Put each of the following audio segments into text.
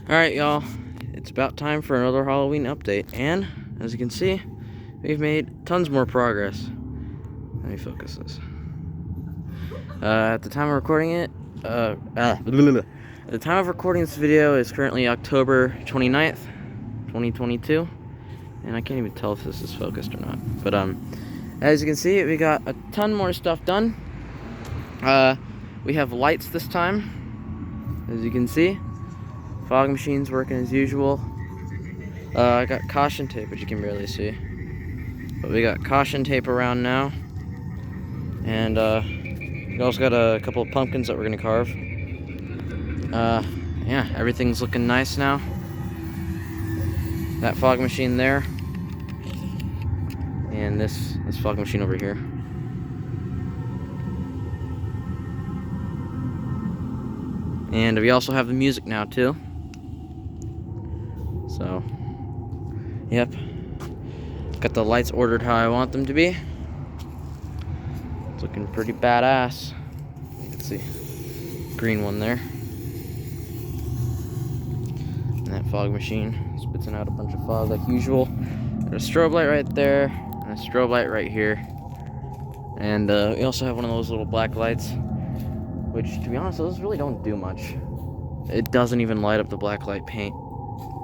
Alright, y'all, it's about time for another Halloween update, and as you can see, we've made tons more progress. Let me focus this. At the time of recording it, at the time of recording this video is currently October 29th, 2022, and I can't even tell if this is focused or not, but as you can see, we got a ton more stuff done. We have lights this time, as you can see. Fog machine's working as usual. I got caution tape, which you can barely see. But we got caution tape around now. And we also got a couple of pumpkins that we're gonna carve. Yeah, everything's looking nice now. That fog machine there. And this fog machine over here. And we also have the music now too. So, yep. Got the lights ordered how I want them to be. It's looking pretty badass. You can see green one there. And that fog machine spitting out a bunch of fog like usual. Got a strobe light right there, and a strobe light right here. And we also have one of those little black lights, which, to be honest, those really don't do much. It doesn't even light up the black light paint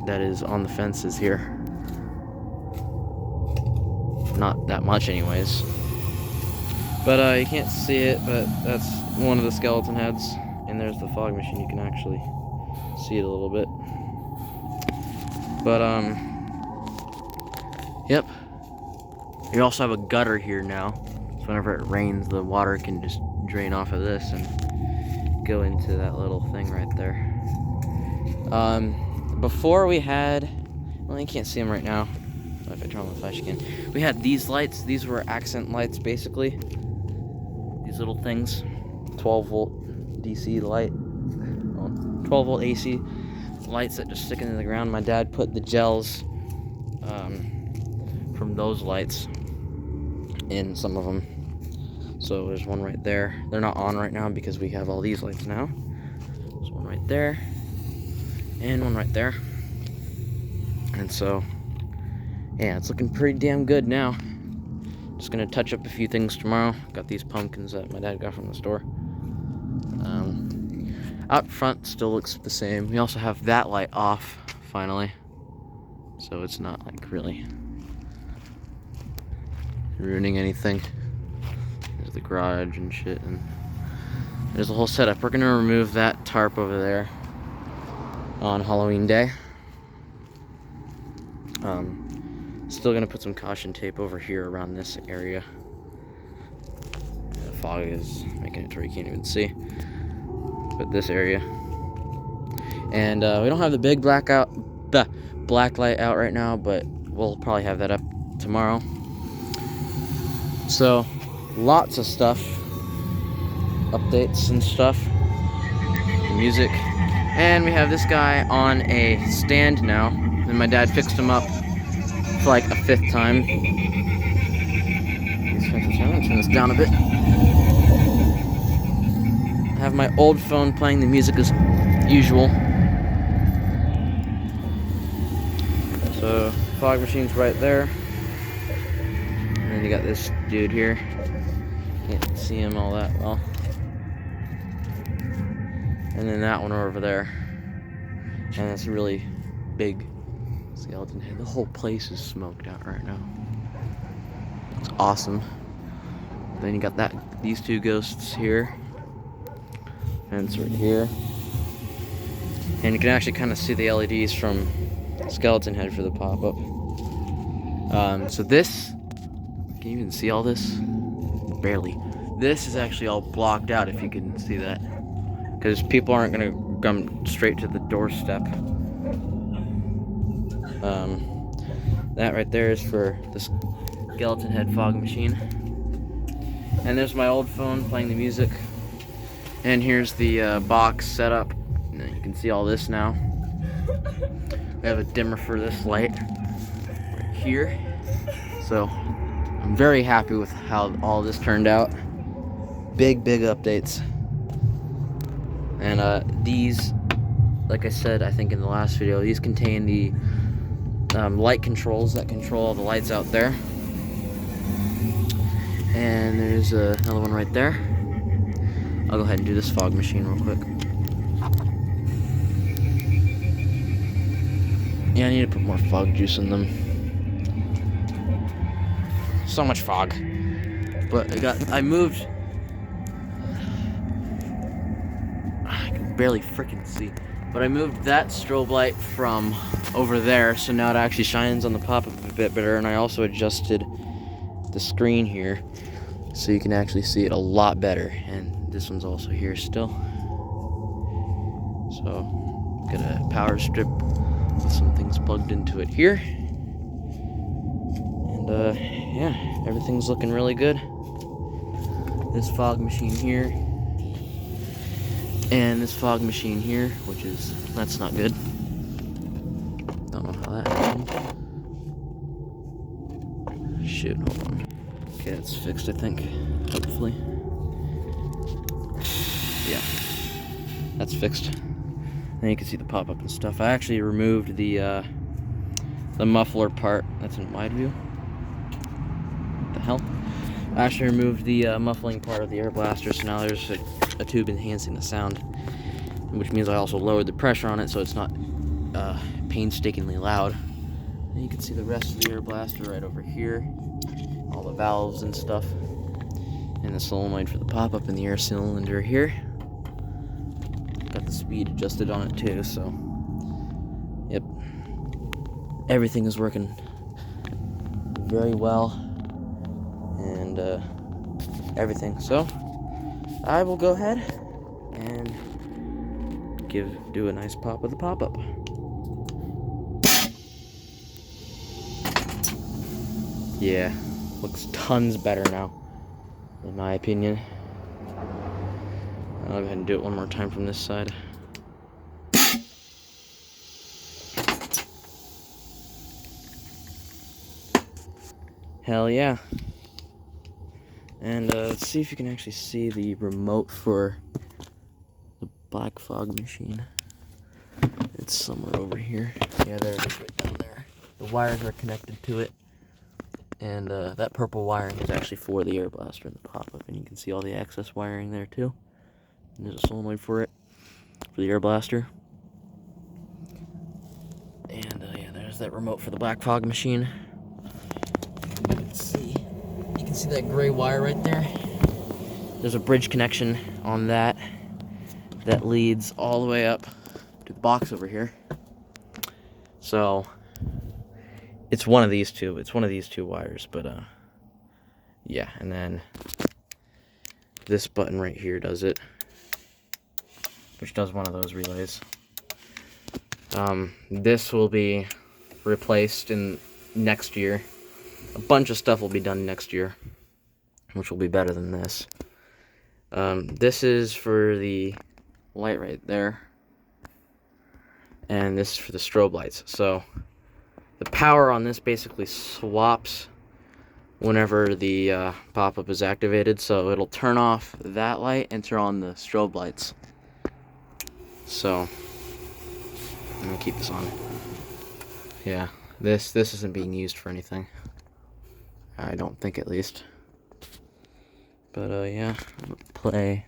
that is on the fences here. Not that much anyways. But you can't see it, but that's one of the skeleton heads. And there's the fog machine, you can actually see it a little bit. But yep. We also have a gutter here now. So whenever it rains, the water can just drain off of this and go into that little thing right there. Before we had, well, you can't see them right now. If I turn on the flash again, we had these lights. These were accent lights, basically. These little things, 12-volt DC light, 12-volt AC lights that just stick into the ground. My dad put the gels from those lights in some of them. So there's one right there. They're not on right now because we have all these lights now. There's one right there. And one right there. And so, yeah, it's looking pretty damn good now. Just gonna touch up a few things tomorrow. Got these pumpkins that my dad got from the store. Out front still looks the same. We also have that light off, finally. So it's not like really ruining anything. There's the garage and shit, and there's the whole setup. We're gonna remove that tarp over there on Halloween day. Still gonna put some caution tape over here around this area. The fog is making it to where you can't even see. But this area. And we don't have the big black light out right now, but we'll probably have that up tomorrow. So, lots of stuff. Updates and stuff. The music. And we have this guy on a stand now. And my dad fixed him up for like a 5th time. I'm gonna turn this down a bit. I have my old phone playing the music as usual. So, fog machine's right there. And then you got this dude here. Can't see him all that well. And then that one over there. And it's a really big skeleton head. The whole place is smoked out right now. It's awesome. Then you got these two ghosts here. Fence right here. And you can actually kind of see the LEDs from skeleton head for the pop-up. So this, can you even see all this? Barely. This is actually all blocked out, if you can see that. Because people aren't going to come straight to the doorstep. That right there is for the skeleton head fog machine. And there's my old phone playing the music. And here's the box setup. You can see all this now. We have a dimmer for this light right here. So I'm very happy with how all this turned out. Big updates. And these like I said, I think in the last video, these contain the light controls that control all the lights out there. And there's another one right there. I'll go ahead and do this fog machine real quick. Yeah, I need to put more fog juice in them. So much fog. But I moved. I can barely freaking see. But I moved that strobe light from over there, so now it actually shines on the pop-up a bit better. And I also adjusted the screen here, so you can actually see it a lot better. And this one's also here still. So, got a power strip with some things plugged into it here. And yeah, everything's looking really good. This fog machine here, and this fog machine here, that's not good. Don't know how that happened. Shoot, hold on. Okay, that's fixed, I think, hopefully. Yeah, that's fixed. And you can see the pop-up and stuff. I actually removed the muffler part. That's in wide view. What the hell? I actually removed the muffling part of the air blaster, so now there's a tube enhancing the sound, which means I also lowered the pressure on it so it's not painstakingly loud. And you can see the rest of the air blaster right over here, all the valves and stuff, and the solenoid for the pop-up in the air cylinder here. Got the speed adjusted on it too, so yep, everything is working very well, and everything. So I will go ahead and do a nice pop with the pop-up. Yeah, looks tons better now, in my opinion. I'll go ahead and do it one more time from this side. Hell yeah. And let's see if you can actually see the remote for the black fog machine. It's somewhere over here. Yeah, there it is, right down there. The wires are connected to it. And that purple wiring is actually for the air blaster and the pop-up. And you can see all the access wiring there too. And there's a solenoid for it, for the air blaster. And yeah, there's that remote for the black fog machine. You can see that gray wire right there. There's a bridge connection on that leads all the way up to the box over here. So it's one of these two. It's one of these two wires, but yeah, and then this button right here does it, which does one of those relays. This will be replaced in next year. A bunch of stuff will be done next year, which will be better than this. This is for the light right there, and this is for the strobe lights. So the power on this basically swaps whenever the pop-up is activated, so it'll turn off that light and turn on the strobe lights. So I'm gonna keep this on. Yeah, this isn't being used for anything, I don't think, at least. But yeah, I'm gonna play.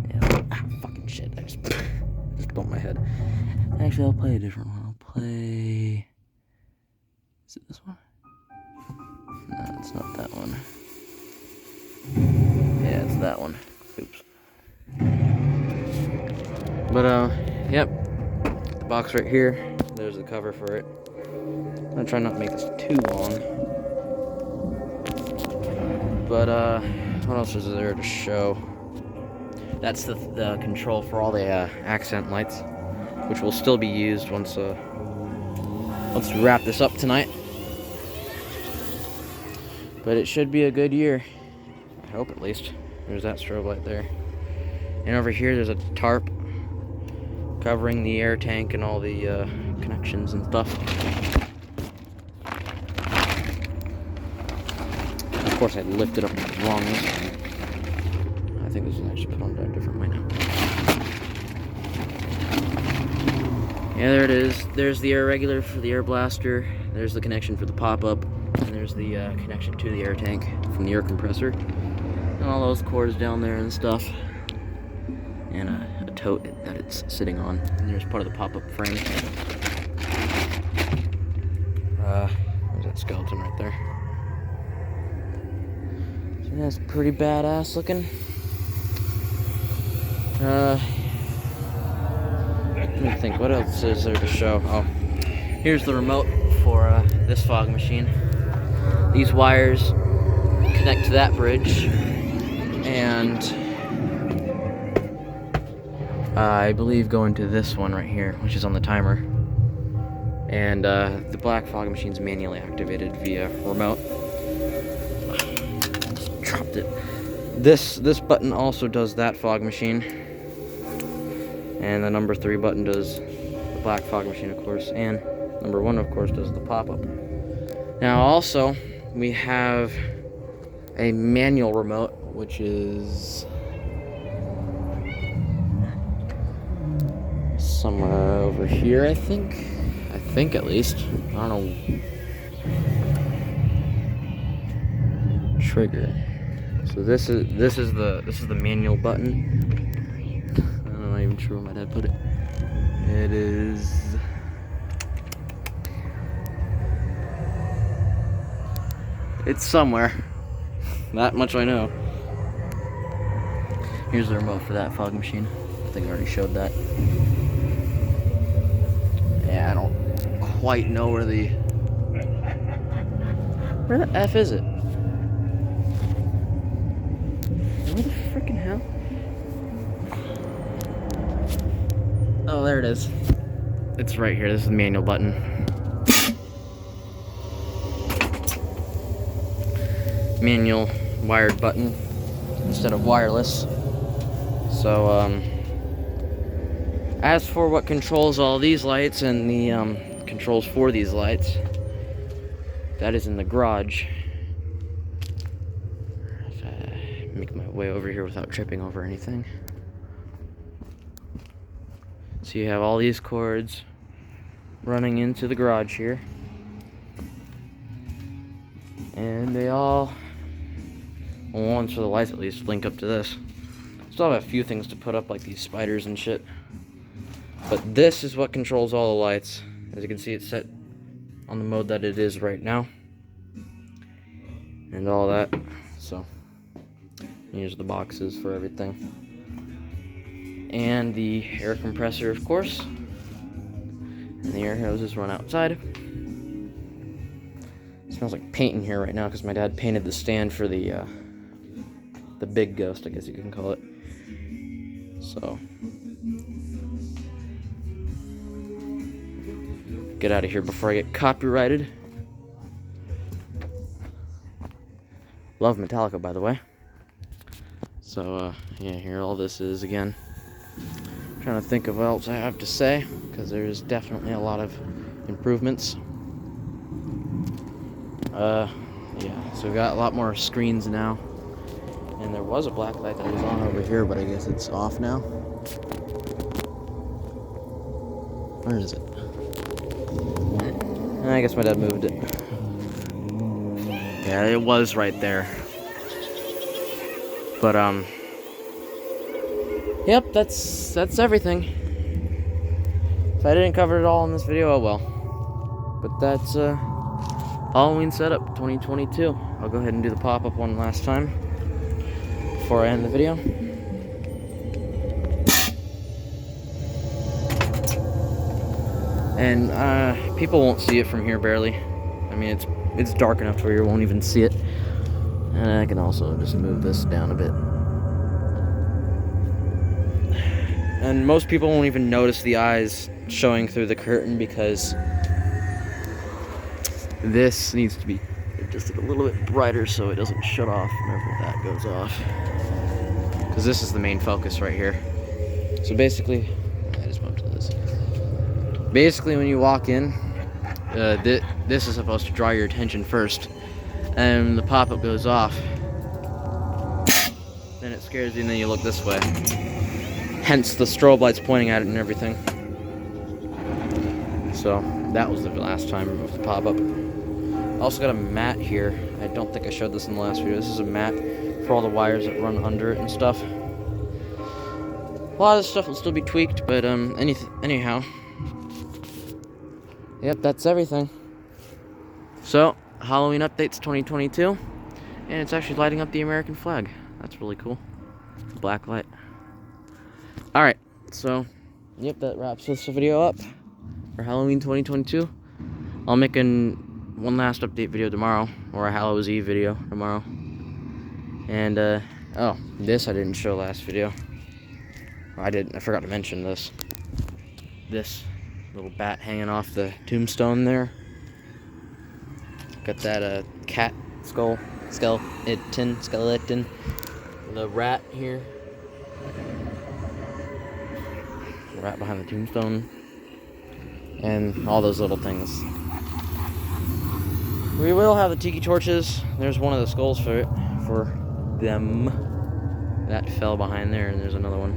Yeah, fucking shit! I just bumped my head. Actually, I'll play a different one. I'll play. Is it this one? No, it's not that one. Yeah, it's that one. Oops. But yep. The box right here. There's the cover for it. I'm gonna try not to make this too long. But what else is there to show? That's the control for all the accent lights, which will still be used once we wrap this up tonight. But it should be a good year. I hope, at least. There's that strobe light there. And over here there's a tarp covering the air tank and all the connections and stuff. Of course, I lifted up wrong this time. I think this is actually put on a different way now. Yeah, there it is. There's the air regulator for the air blaster. There's the connection for the pop-up. And there's the connection to the air tank from the air compressor. And all those cords down there and stuff. And a tote that it's sitting on. And there's part of the pop-up frame. There's that skeleton right there. So that's pretty badass looking. Let me think, what else is there to show? Oh, here's the remote for this fog machine. These wires connect to that bridge, and I believe go into this one right here, which is on the timer. And the black fog machine is manually activated via remote. Just dropped it. This button also does that fog machine. And the number 3 button does the black fog machine, of course, and number 1, of course, does the pop-up. Now, also, we have a manual remote, which is somewhere over here, I think at least. I don't know. Trigger. So this is the manual button. I'm not even sure where my dad put it. It is. It's somewhere. That much I know. Here's the remote for that fog machine. I think I already showed that. Yeah, I don't quite know where the F is it? Where the freaking hell? Oh, there it is. It's right here. This is the manual button. Manual wired button instead of wireless. So, as for what controls all these lights and the controls for these lights, that is in the garage. If I make my way over here without tripping over anything. So you have all these cords running into the garage here. And they all, well, ones for the lights at least, link up to this. Still have a few things to put up, like these spiders and shit. But this is what controls all the lights. As you can see, it's set on the mode that it is right now. And all that. So, here's the boxes for everything. And the air compressor, of course. And the air hoses run outside. It smells like paint in here right now because my dad painted the stand for the big ghost, I guess you can call it. So, get out of here before I get copyrighted. Love Metallica, by the way. So, yeah, here all this is again. I'm trying to think of what else I have to say, because there's definitely a lot of improvements. Yeah, so we've got a lot more screens now. And there was a black light that was on over here, but I guess it's off now. Where is it? I guess my dad moved it. Yeah, it was right there. But, yep, that's everything. If I didn't cover it all in this video, oh well. But that's, Halloween setup 2022. I'll go ahead and do the pop-up one last time before I end the video. And people won't see it from here barely. I mean, it's dark enough to where you won't even see it. And I can also just move this down a bit. And most people won't even notice the eyes showing through the curtain because this needs to be just a little bit brighter so it doesn't shut off whenever that goes off. Because this is the main focus right here. So basically, I just bumped into this. Basically, when you walk in, this is supposed to draw your attention first. And the pop-up goes off. Then it scares you and then you look this way. Hence the strobe lights pointing at it and everything. So that was the last time of the pop-up. I also got a mat here. I don't think I showed this in the last video. This is a mat for all the wires that run under it and stuff. A lot of this stuff will still be tweaked, but anyhow. Yep, that's everything. So, Halloween updates 2022. And it's actually lighting up the American flag. That's really cool. Black light. Alright, so, yep, that wraps this video up for Halloween 2022. I'll make one last update video tomorrow, or a Hallows Eve video tomorrow. And, oh, this I didn't show last video. I forgot to mention this. This little bat hanging off the tombstone there. Got that, cat skeleton. The rat here. The rat behind the tombstone. And all those little things. We will have the tiki torches. There's one of the skulls for them. That fell behind there, and there's another one.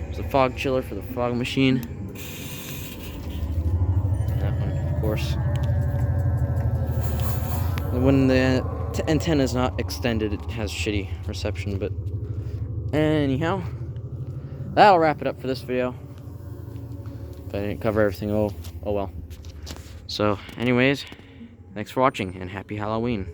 There's a fog chiller for the fog machine. That one, of course. When the antenna is not extended, it has shitty reception, but anyhow, that'll wrap it up for this video. If I didn't cover everything, oh well. So, anyways, thanks for watching, and happy Halloween.